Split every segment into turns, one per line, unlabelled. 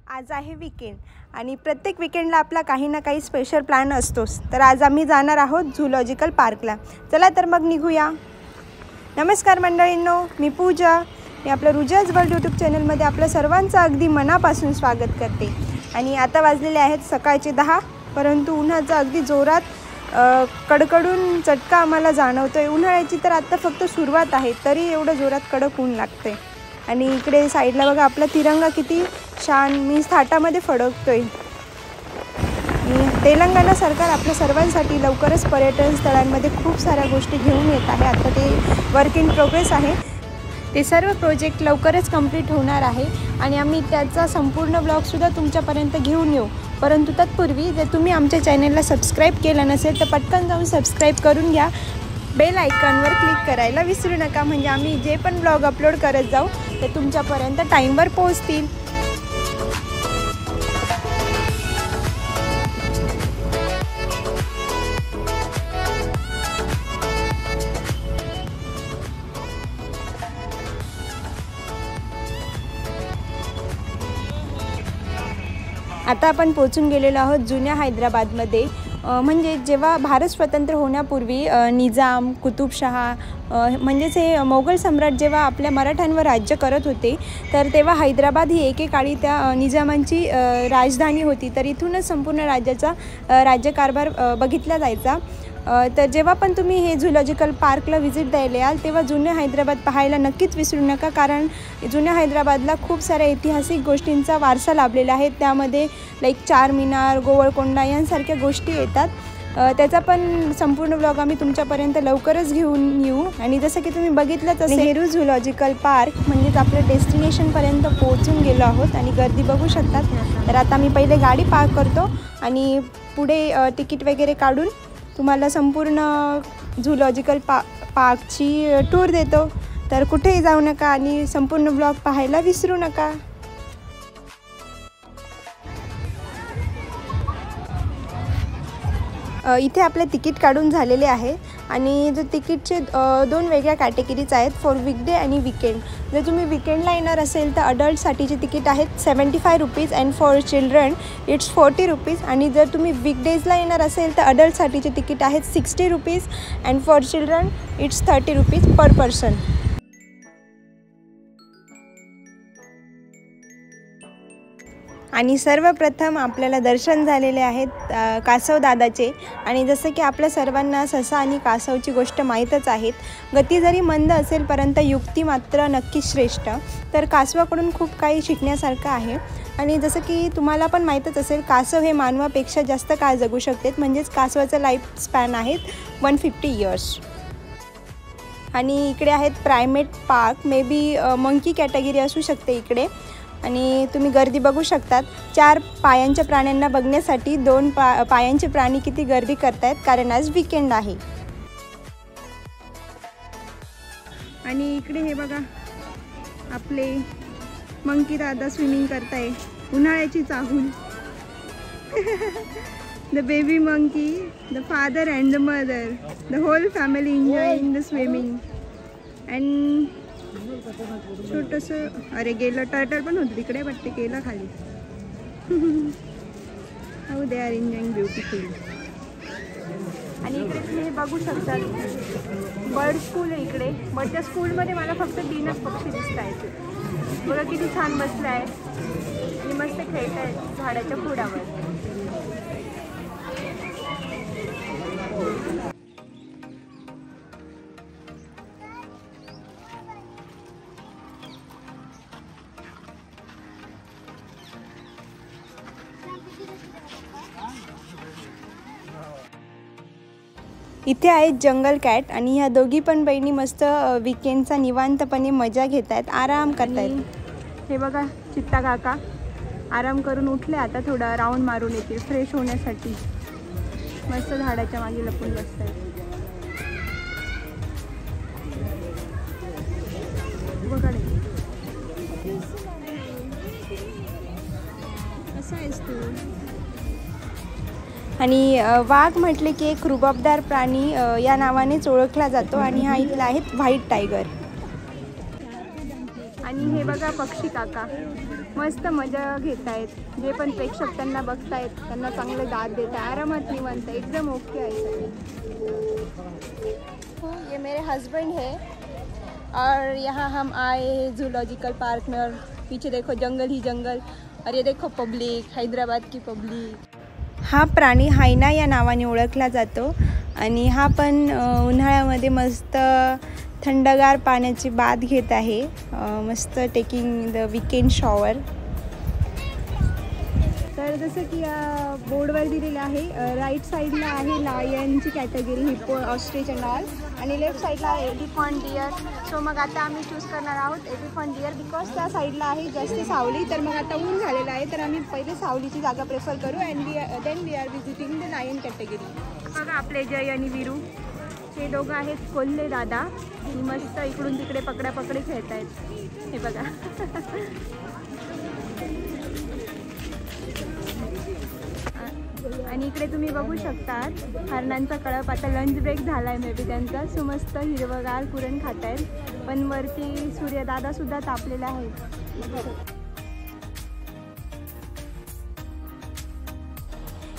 आज आहे वीकेंड आणि प्रत्येक वीकेंडला आपला काही ना काही स्पेशल प्लॅन असतोच। तर आज आम्ही जाणार आहोत झूलॉजिकल पार्कला। चला तर मग निघूया। नमस्कार मंडळींनो, मी पूजा। मी आपल्या रुजाज वर्ल्ड यूट्यूब चॅनलमध्ये आपल्या सर्वांचं अगदी मनापासून स्वागत करते। आणि आता वाजलेले आहेत सकाळचे 10, परंतु उन्हाचा अगदी जोरात कडकडून चटका आम्हाला जाणवतोय। उन्हाळ्याची तर आता फक्त सुरुवात आहे, तरी एवढं जोरात कडक ऊन लागते। आणि इकडे साईडला बघा आपला तिरंगा किती छान थाटामध्ये फडकतोय। तेलंगणा सरकार आपल्या सर्वांसाठी लवकरच पर्यटन स्थळांमध्ये खूप साऱ्या गोष्टी घेऊन येत आहे। आता ते वर्क इन प्रोग्रेस आहे। ते सर्व प्रोजेक्ट लवकरच कंप्लीट होणार आहे आणि आम्ही त्याचा संपूर्ण ब्लॉगसुद्धा तुमच्यापर्यंत घेऊन येऊ। परंतु तत्पूर्वी जर तुम्ही आमच्या चॅनलला सबस्क्राईब केलं नसेल तर पटकन जाऊन सबस्क्राईब करून घ्या। बेल आयकॉनवर क्लिक करायला विसरू नका, म्हणजे आम्ही जे पण ब्लॉग अपलोड करत जाऊ ते तुमच्यापर्यंत टाईमवर पोहोचतील। आता आपण पोहोचून गेलेलो आहोत जुन्या हैदराबादमध्ये। म्हणजे जेव्हा भारत स्वतंत्र होण्यापूर्वी निजाम, कुतुबशहा म्हणजेच हे मोगल सम्राट जेव्हा आपल्या मराठ्यांवर राज्य करत होते, तर तेव्हा हैदराबाद ही एकेकाळी त्या निजामांची राजधानी होती। तर इथूनच संपूर्ण राज्याचा राज्यकारभार बघितला जायचा। तर जेव्हा पण तुम्ही हे झूलॉजिकल पार्कला व्हिजिट द्यायला याल तेव्हा जुन्या हैदराबाद पाहायला नक्कीच विसरू नका, कारण जुन्या हैदराबादला खूप साऱ्या ऐतिहासिक गोष्टींचा वारसा लाभलेला आहे। त्यामध्ये लाईक चारमिनार, गोवळकोंडा यांसारख्या गोष्टी येतात। त्याचा पण संपूर्ण ब्लॉग आम्ही तुमच्यापर्यंत लवकरच घेऊन येऊ। आणि जसं की तुम्ही बघितलंच असेल, नेहरू झूलॉजिकल पार्क म्हणजेच आपल्या डेस्टिनेशनपर्यंत पोहोचून गेलो आहोत आणि गर्दी बघू शकतात। तर आता मी पहिले गाडी पार्क करतो आणि पुढे तिकीट वगैरे काढून तुम्हाला संपूर्ण झूलॉजिकल पार्कची टूर देतो। तर कुठेही जाऊ नका आणि संपूर्ण ब्लॉग पाहायला विसरू नका। इथे आपले तिकीट काढून झालेले आहे आणि जो तिकीटचे दोन वेगळ्या कॅटेगरीज आहेत, फॉर वीकडे आणि वीकेंड। जर तुम्ही वीकेंडला येणार असेल तर अडल्टसाठीचे तिकीट आहेत 75 rupees and for children it's 40 rupees. आणि जर तुम्ही वीकडेजला येणार असेल तर अडल्टसाठीचे तिकीट आहेत 60 rupees and for children it's 30 rupees per person. आणि सर्वप्रथम आपल्याला दर्शन झालेले आहेत कासव दादाचे। आणि जसं की आपल्या सर्वांना ससा आणि कासवची गोष्ट माहीतच आहेत, गती जरी मंद असेल परंतु युक्ती मात्र नक्कीच श्रेष्ठ। तर कासवाकडून खूप काही शिकण्यासारखं आहे। आणि जसं की तुम्हाला पण माहीतच असेल, कासव हे मानवापेक्षा जास्त काळ जगू शकतात, म्हणजेच कासवाचं लाईफ स्पॅन आहेत 150 इयर्स। आणि इकडे आहेत primate park, may be monkey category असू शकते इकडे। आणि तुम्ही गर्दी बघू शकतात, 4 पायांच्या प्राण्यांना बघण्यासाठी 2 पायांचे प्राणी किती गर्दी करतायत, कारण आज वीकेंड आहे। आणि इकडे हे बघा आपले मंकी दादा स्विमिंग करताय, उन्हाळ्याची चाहूल। The baby monkey, the father and the mother, the whole family enjoying the swimming. And छोटंसं, अरे गेलं, टर्टल पण होतं तिकडे, बट ते गेलं खाली। How they are enjoying beautifully. आणि इकडे तुम्ही हे बघू शकता बर्ड स्कूल आहे इकडे, बट त्या स्कूलमध्ये मला फक्त 3च पक्षी दिसत आहेत। बघा किती छान बसलं आहे आणि मस्त खेळत आहेत झाडाच्या खोडावर। इथे आहेत जंगल कॅट आणि ह्या दोघी पण बहिणी मस्त वीकेंडचा निवांतपणे मजा घेत आहेत, आराम करतायत। हे बघा चित्ता काका आराम करून उठले, आता थोडा राऊंड मारून येतील फ्रेश होण्यासाठी। मस्त झाडाच्या मागे लपून बसत आहेत। बघा कसा आहेस तू? आणि वाघ म्हटले की एक रुबाबदार प्राणी या नावानेच ओळखला जातो आणि हा इथला आहे व्हाईट टायगर। आणि हे बघा पक्षी काका मस्त मजा घेत आहेत. जे पण प्रेक्षक त्यांना बघतायत त्यांना चांगले दाद देत आहे, आरामात निवांत एकदम ओके आहे सगळे. ये मेरे हस्बैंड है और यहाँ हम आए जूलॉजिकल पार्क में, और पीछे देखो जंगल ही जंगल, और ये देखो पब्लिक, हैदराबाद की पब्लिक. हा प्राणी हायना या नावाने ओळखला जातो आणि हा पण उन्हाळ्यामध्ये मस्त थंडगार पाण्याची बाथ घेत आहे. मस्त टेकिंग द वीकेंड शॉवर. तर जसं की बोर्डवर दिलेलं आहे, राईट साईडला आहे लायनची category, hippo, ostrich and all, आणि लेफ्ट साईडला आहे एलिफंट, डिअर. सो मग आता आम्ही चूज करणार आहोत एलिफंट डिअर, बिकॉज त्या साईडला आहे जास्त सावली. तर मग आता ऊन झालेलं आहे तर आम्ही पहिले सावलीची जागा प्रेफर करू, and then we are visiting the lion category. बघा आपले जय आणि वीरू हे दोघं आहेत कोल्हे दादा, मस्त इकडून तिकडे पकडापकडी खेळत आहेत. हे बघा आणि इकडे तुम्ही बघू शकतात हरणांचा कळप. आता लंच ब्रेक झाला आहे मे बी त्यांचा. सो मस्त हिरवगार कुरण खात आहेत, पण वरती सूर्यदादासुद्धा तापलेला आहे.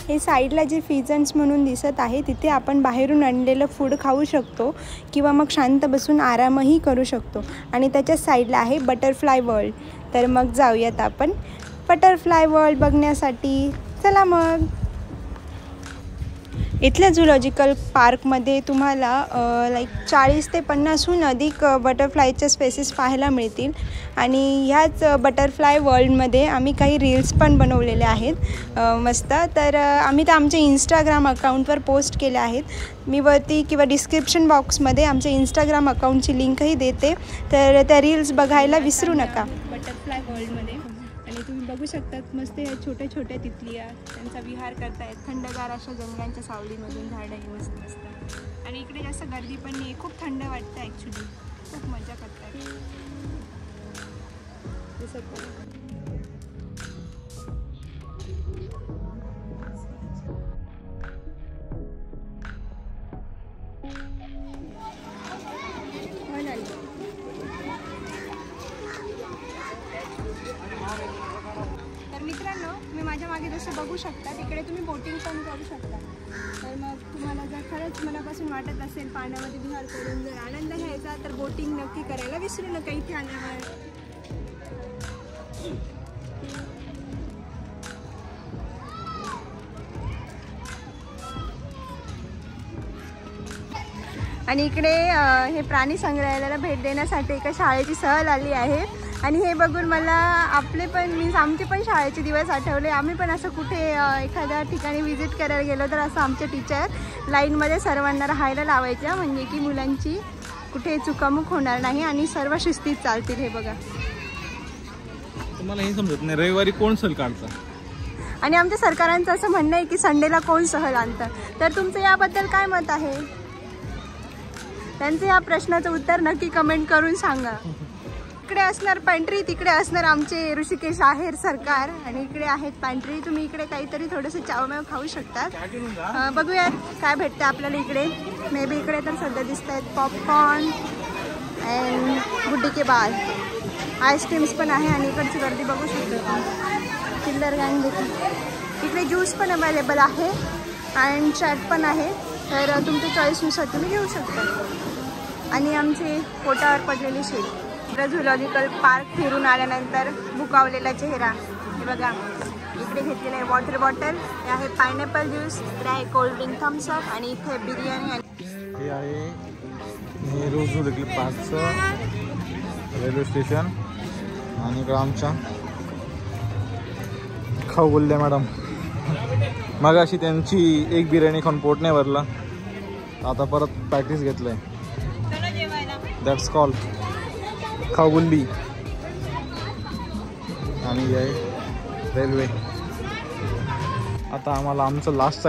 हे साईडला जे फिजन्स म्हणून दिसत आहे तिथे आपण बाहेरून आणलेलं फूड खाऊ शकतो किंवा मग शांत बसून आरामही करू शकतो. आणि त्याच्या साईडला आहे बटरफ्लाय वर्ल्ड. तर मग जाऊयात आपण बटरफ्लाय वर्ल्ड बघण्यासाठी. चला मग. इथल्या झूलॉजिकल पार्कमध्ये तुम्हाला लाईक 40 ते 50हून अधिक बटरफ्लायच्या स्पेसिस पाहायला मिळतील. आणि ह्याच बटरफ्लाय वर्ल्डमध्ये आम्ही काही रील्स पण बनवलेले आहेत मस्त. तर आम्ही तर आमच्या इंस्टाग्राम अकाउंटवर पोस्ट केले आहेत. मी वरती किंवा डिस्क्रिप्शन बॉक्समध्ये आमच्या इंस्टाग्राम अकाउंटची लिंकही देते, तर त्या रील्स बघायला विसरू नका. बटरफ्लाय वर्ल्डमध्ये आणि तुम्ही बघू शकतात मस्त ह्या छोट्या छोट्या तितलिया त्यांचा विहार करतायत थंडगार अशा जंगलांच्या सावलीमधून. झाडंही मस्त मस्त. आणि इकडे जास्त गर्दी पण नाही, खूप थंड वाटतं ॲक्च्युली. खूप मजा करतात दिसत. तर मित्रांनो तुम्ही माझ्या मागे जसं बघू शकता तिकडे तुम्ही बोटिंग पण करू शकता. तर मग तुम्हाला जर खरंच मनापासून वाटत असेल पाण्यामध्ये विहार करून जर आनंद घ्यायचा तर बोटिंग नक्की करायला विसरू नका इथे आल्यावर. आणि इकडे हे प्राणी संग्रहालयाला भेट देण्यासाठी एका शाळेची सहल आली आहे. आणि हे बघून मला आपले पण आमचे पण शाळेचे दिवस आठवले. आम्ही पण असं कुठे एखाद्या ठिकाणी व्हिजिट करायला गेलो तर असं आमच्या टीचर लाईनमध्ये सर्वांना राहायला लावायच्या, म्हणजे की मुलांची कुठे चुकामुक होणार नाही आणि सर्व शिस्तीत चालतील. हे बघा.
तुम्हाला हे समजत नाही रविवारी कोण सहल काढतं,
आणि आमच्या सरकारांचं असं म्हणणं आहे की संडेला कोण सहल आणतं. तर तुमचं याबद्दल काय मत आहे? त्यांचं या प्रश्नाचं उत्तर नक्की कमेंट करून सांगा. इकडे असणार पॅन्ट्री, तिकडे असणार आमचे ऋषिकेश आहेर सरकार, आणि इकडे आहेत पॅन्ट्री. तुम्ही इकडे काहीतरी थोडंसं चावमेव खाऊ शकतात. बघूयात काय भेटतं आपल्याला इकडे. मे बी इकडे तर सध्या दिसत आहेत पॉपकॉर्न अँड गुड्डी के बाल, आईस्क्रीम्स पण आहे. आणि इकडची गर्दी बघू शकतो. चिल्लर गँग देखील. इकडे ज्यूस पण अवेलेबल आहे अँड चॅट पण आहे. तर तुमच्या चॉईसनुसार तुम्ही घेऊ शकता. आणि आमची पोटावर पडलेली शीट. झूलॉजिकल पार्क फिरून आल्यानंतर भुकावलेला चेहरा. हे बघा इकडे घेतलेलं आहे वॉटर बॉटल, हे आहे पायनॅपल ज्यूस, इकडे आहे कोल्ड्रिंक थम्सअप, आणि इथे बिर्याणी.
हे आहे नेहरू झूलॉजिकल पार्कचं रेल्वे स्टेशन. आणि इकडं आमच्या खाऊ बोलल्या मॅडम. मग अशी त्यांची एक बिर्याणी खाऊन पोट नाही भरला, आता परत प्रॅक्टिस घेतलंय. दॅट्स कॉल खाऊगुल्ली. आणि रेल्वे. आता आम्हाला आमचं लास्ट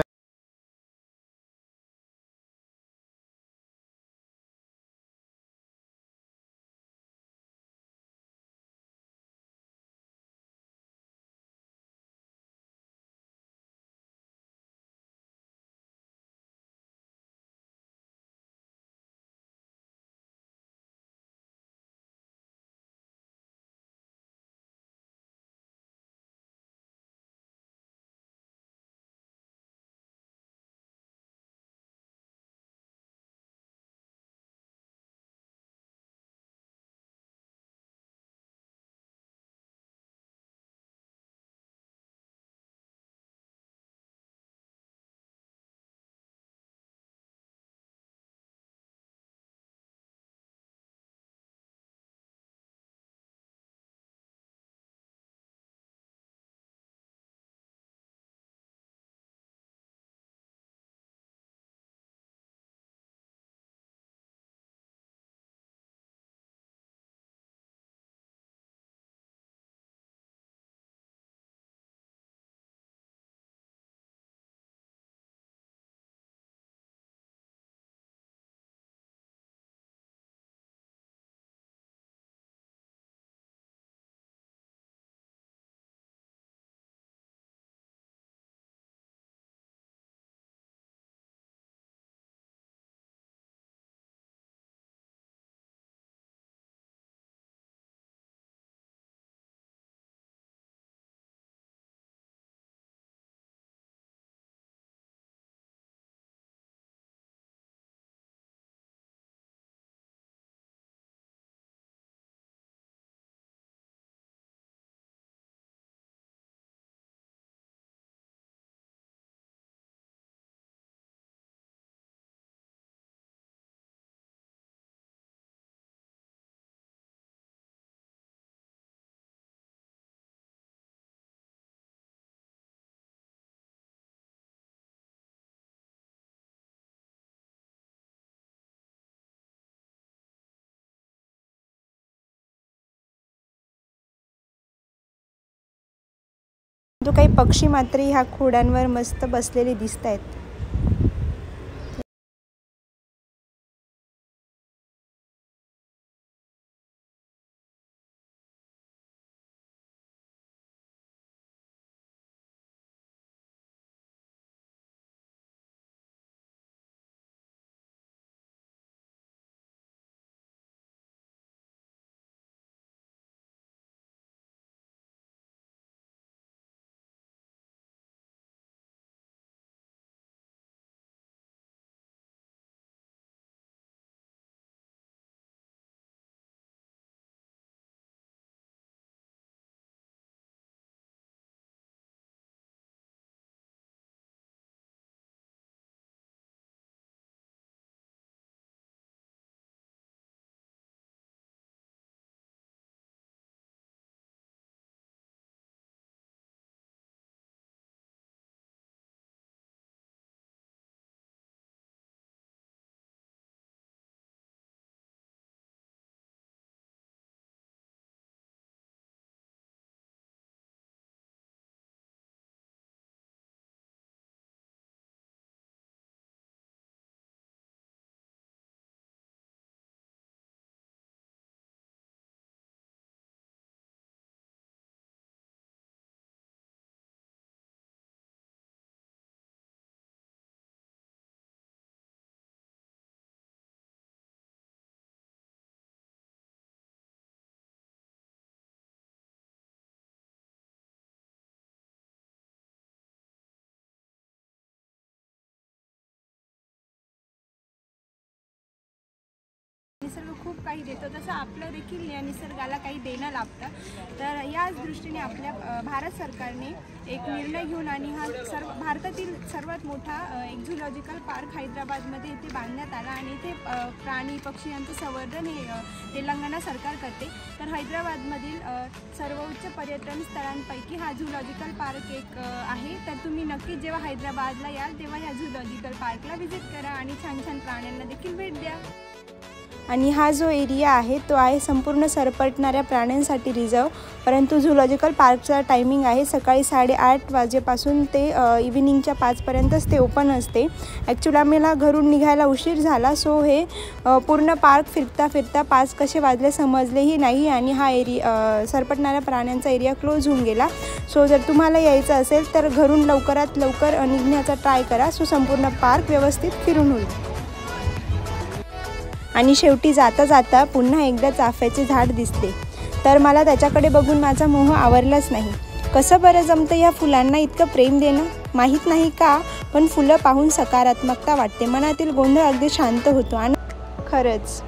जो काही पक्षी मात्र ह्या खोडांवर मस्त बसलेले दिसत आहेत. निसर्ग खूप काही देतो, तसं आपलं देखील या निसर्गाला काही देणं लागतं. तर याच दृष्टीने आपल्या भारत सरकारने एक निर्णय घेऊन आणि हा भारतातील सर्वात मोठा एक झूलॉजिकल पार्क हैदराबादमध्ये इथे बांधण्यात आला आणि इथे प्राणी पक्षी यांचं संवर्धन हे तेलंगणा सरकार करते. तर हैदराबादमधील सर्वोच्च पर्यटन स्थळांपैकी हा झूलॉजिकल पार्क एक आहे. तर तुम्ही नक्कीच जेव्हा हैदराबादला याल तेव्हा ह्या झूलॉजिकल पार्कला व्हिजिट करा आणि छान छान प्राण्यांना देखील भेट द्या. आणि हा जो एरिया आहे तो आहे संपूर्ण सरपटणाऱ्या प्राण्यांसाठी रिझर्व. परंतु झूलॉजिकल पार्कचा टायमिंग आहे सकाळी 8:30 वाजेपासून ते इव्हिनिंगच्या 5पर्यंतच ते ओपन असते. ॲक्च्युली आम्हाला घरून निघायला उशीर झाला, सो हे पूर्ण पार्क फिरता फिरता 5 कसे वाजले समजलेही नाही आणि हा सरपटणाऱ्या प्राण्यांचा एरिया क्लोज होऊन गेला. सो जर तुम्हाला यायचं असेल तर घरून लवकरात लवकर निघण्याचा ट्राय करा, सो संपूर्ण पार्क व्यवस्थित फिरून होईल. आणि शेवटी जाता जाता पुन्हा एकदा चाफ्याचे झाड दिसते. तर मला त्याच्याकडे बघून माझा मोह आवरलाच नाही. कसं बरं जमतं या फुलांना इतकं प्रेम देणं, माहीत नाही का, पण फुलं पाहून सकारात्मकता वाटते. मनातील गोंधळ अगदी शांत होतो. आणि खरंच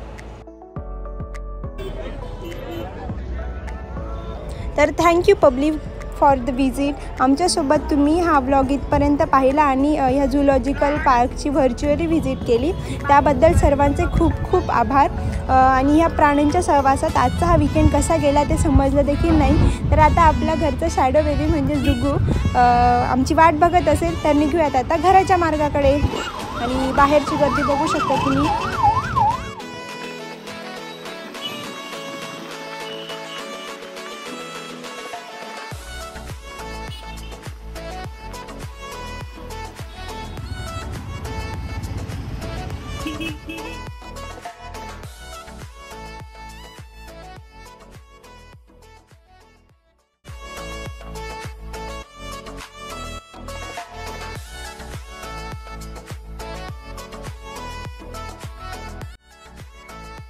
तर thank you public for the visit. आमच्यासोबत तुम्ही हा व्लॉग इथपर्यंत पाहिला आणि ह्या झूलॉजिकल पार्कची व्हर्च्युअली व्हिजिट केली, त्याबद्दल सर्वांचे खूप खूप आभार. आणि ह्या प्राण्यांच्या सहवासात आजचा हा वीकेंड कसा गेला ते समजलं देखील नाही. तर आता आपल्या घरचं शॅडो बेबी म्हणजे जुगू आमची वाट बघत असेल तर निघूयात आता घराच्या मार्गाकडे. आणि बाहेरची गर्दी बघू शकता तुम्ही.